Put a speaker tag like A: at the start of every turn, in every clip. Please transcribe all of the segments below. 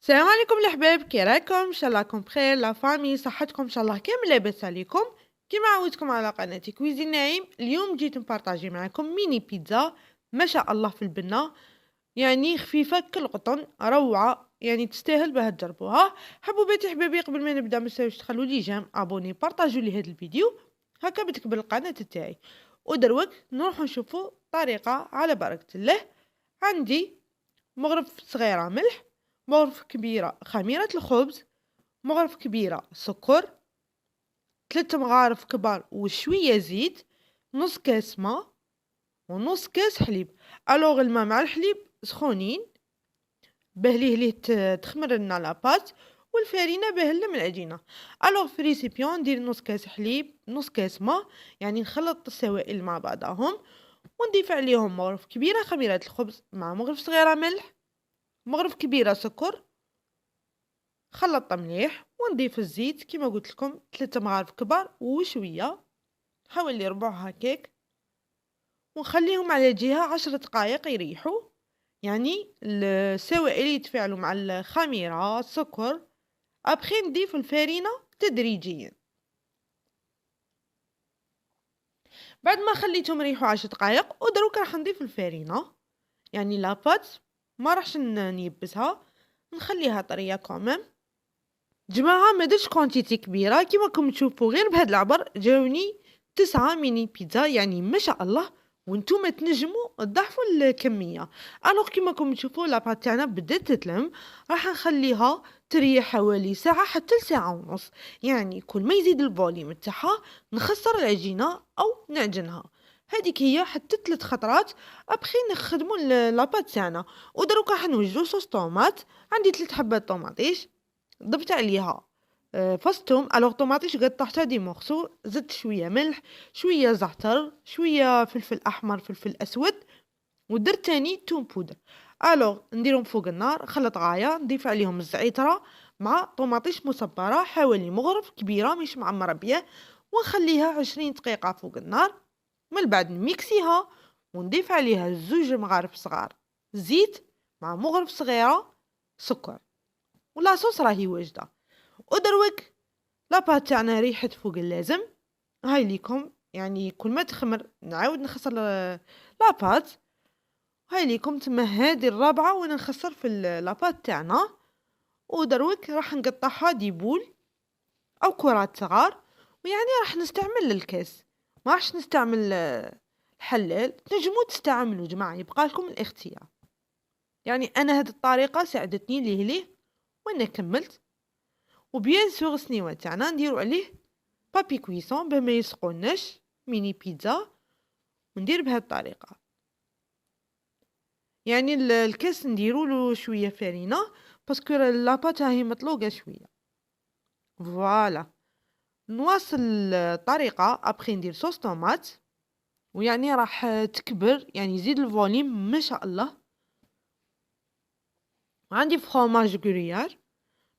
A: السلام عليكم الأحباب، كي راكم؟ إن شاء الله راكم بخير، لا فامي صحتكم إن شاء الله كامل لاباس عليكم. كيما عودتكم على قناتي كويزين نعيم، اليوم جيت نبارطاجي معكم ميني بيتزا ما شاء الله في البنة، يعني خفيفة كالقطن روعة، يعني تستاهل باه تجربوها. حبوباتي حبابي، قبل ما نبدا ما تنساوش تخلوا لي جيم ابوني بارطاجوا لي هذا الفيديو هكا بتكبر القناة تاعي. ودروك نروحو نشوفو طريقة على بركة الله. عندي مغرف صغيرة ملح، مغرف كبيرة خميرة الخبز، مغرف كبيرة سكر، 3 مغارف كبار وشوية زيت، نص كاس ما ونص كاس حليب. الوغ الماء مع الحليب سخونين باه ليه تخمر لنا لاباط، والفارينة باه نلم العجينة. الوغ في ريسيبيون ندير نص كاس حليب نص كاس ما، يعني نخلط السوائل مع بعضهم، ونضيف عليهم مغرف كبيرة خميرة الخبز مع مغرف صغيرة ملح، مغرف كبيرة سكر، خلطته مليح، ونضيف الزيت كيما قلت لكم 3 مغارف كبار وشويه، حوالي ربع هكاك، ونخليهم على جهه 10 دقائق يريحوا، يعني السوائل يتفاعلوا مع الخميره السكر. ابخي نضيف الفارينه تدريجيا. بعد ما خليتهم يريحوا 10 دقائق ودروك راح نضيف الفارينه، يعني لاباط ما راحش نيبسها، نخليها طريه كومام. جماعة ما درتش كونتيتي كبيرة كيما راكم تشوفوا، غير بهاد العبر جاوني 9 ميني بيتزا، يعني ما شاء الله. وانتم تنجموا تضعفوا الكمية. الوغ كيما راكم تشوفوا لاباط تاعنا بدات تتلم، راح نخليها تريح حوالي ساعة حتى لساعة ونص، يعني كل ما يزيد الفوليوم تاعها نخسر العجينة او نعجنها. هذيك هي حتى 3 خطرات. ابخي نخدموا لاباط تاعنا. ودروك راح نوجدوا صوص طوماط. عندي 3 حبات طوماطيش، ضفت عليها فص توم. الوغ طوماطيش قطعتها دي مورسو، زدت شويه ملح، شويه زعتر، شويه فلفل احمر، فلفل اسود، ودرت تاني توم بودر. الوغ نديرهم فوق النار، خلط غايه، نضيف عليهم الزعتره مع طوماطيش مصبره حوالي مغرف كبيره مش معمره بيه، ونخليها 20 دقيقه فوق النار. من بعد نميكسيها ونضيف عليها 2 مغارف صغار زيت مع مغرف صغيره سكر، ولا صوص راهي واجده. ودروك لاباط تاعنا ريحت فوق اللازم. هاي ليكم، يعني كل ما تخمر نعاود نخسر لاباط. هاي ليكم تما هذه الرابعه وانا نخسر في لاباط تاعنا. ودروك راح نقطعها دي بول او كرات صغار، ويعني راح نستعمل الكاس، ما راحش نستعمل الحلال. تنجموا تستعملوا جماعه، يبقى لكم الاختيار. يعني انا هذه الطريقه ساعدتني ليه وانا كملت. وبيان سور السنيوه تاعنا نديرو عليه بابي كويسون باه ما يسقوناش ميني بيتزا، وندير بهذه الطريقه. يعني الكاس نديرو له شويه فرينه باسكو لاباط راهي مطلوقه شويه. فوالا نواصل الطريقه. ابخي ندير صوص طوماط، ويعني راح تكبر، يعني يزيد الفوليم ما شاء الله. وعندي فخوماج غريار،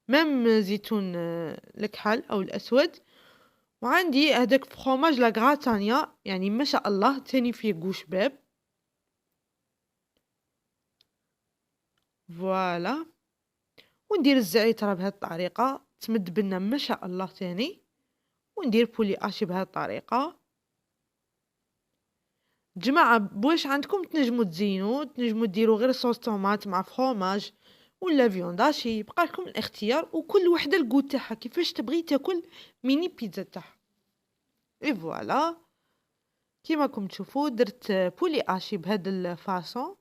A: ميم زيتون الكحل او الاسود. وعندي هذاك فخوماج لا غراتانيا، يعني ما شاء الله تاني فيه قوش باب. فوالا وندير الزعتر بهذه الطريقه تمد بنا ما شاء الله تاني. وندير بولي اشي بهذه الطريقه. جماعه بواش عندكم تنجموا تزينوا، تنجموا ديروا غير صوص طوماط مع فخوماج ولا فيونداشي، يبقى لكم الاختيار، وكل وحده الكو تاعها كيفاش تبغي تاكل ميني بيتزا تاعها. اي فوالا كيما راكم تشوفوا درت بولي اشي بهذا الفاصون.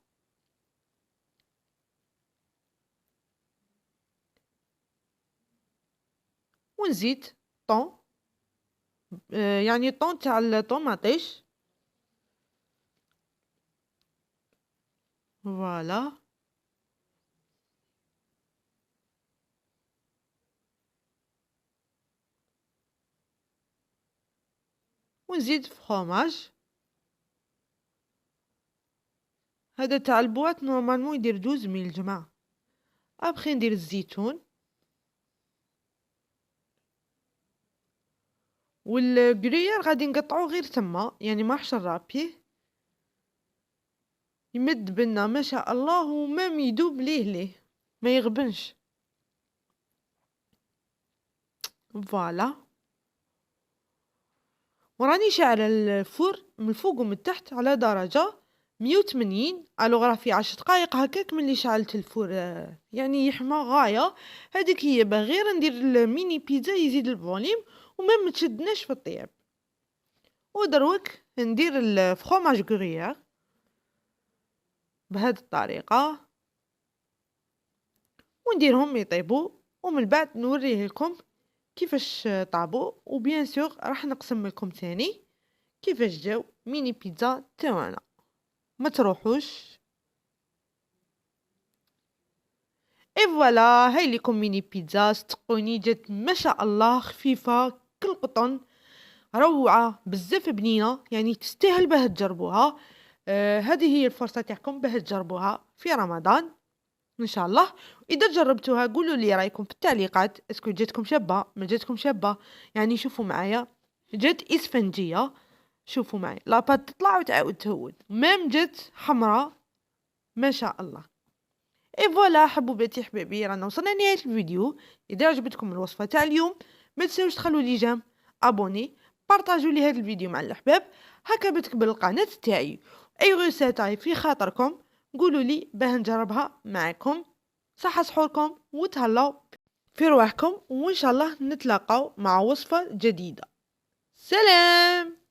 A: ونزيد طون، يعني الطون تاع الطوماطيش. فوالا ونزيد فخوماج. هذا تاع البواط نورمالمون يدير 12 ميل جماعه. ابخي ندير الزيتون والجرير غادي نقطعوه غير تما، يعني ما راحش نرابيه، يمد بنا ما شاء الله، ومام يدوب ليه ما يغبنش. فوالا. وراني شاعلة الفور من الفوق ومن التحت على درجة 180. الوغ راه في 10 دقايق هكاك ملي شعلت الفور يعني يحمى غاية. هذيك هي غير ندير الميني بيتزا يزيد الفوليم وما متشدناش في الطياب. ودروك ندير الفرomاج غريير بهذه الطريقة ونديرهم يطيبوا، ومن بعد نوريه لكم كيفاش طابوا. وبيان سور راح نقسم لكم ثاني كيفاش جاو ميني بيتزا تاعنا. ما تروحوش. اي فوالا، هاي لكم ميني بيتزا صدقوني جات ما شاء الله خفيفه كالقطن، روعه بزاف بنينه، يعني تستاهل باه تجربوها. هذه هي الفرصه تاعكم باه تجربوها في رمضان ان شاء الله. اذا جربتوها قولوا لي رايكم في التعليقات، اسكو جاتكم شابه ما جاتكم شابه. يعني شوفوا معايا جات اسفنجيه، شوفوا معايا لاباط تطلع وتعاود تهود، مام جات حمراء ما شاء الله. اي فوالا حبوباتي حبابي، رانا وصلنا لنهايه الفيديو. اذا عجبتكم الوصفه تاع اليوم ما تنساوش تخلوا لي جيم، ابوني، بارطاجوا لي هذا الفيديو مع الاحباب، هكا بتكبر القناه تاعي. اي غوساتاي في خاطركم قولوا لي باه نجربها معكم. صحه سحوركم وتهلاو في رواحكم، وان شاء الله نتلاقاو مع وصفه جديده. سلام.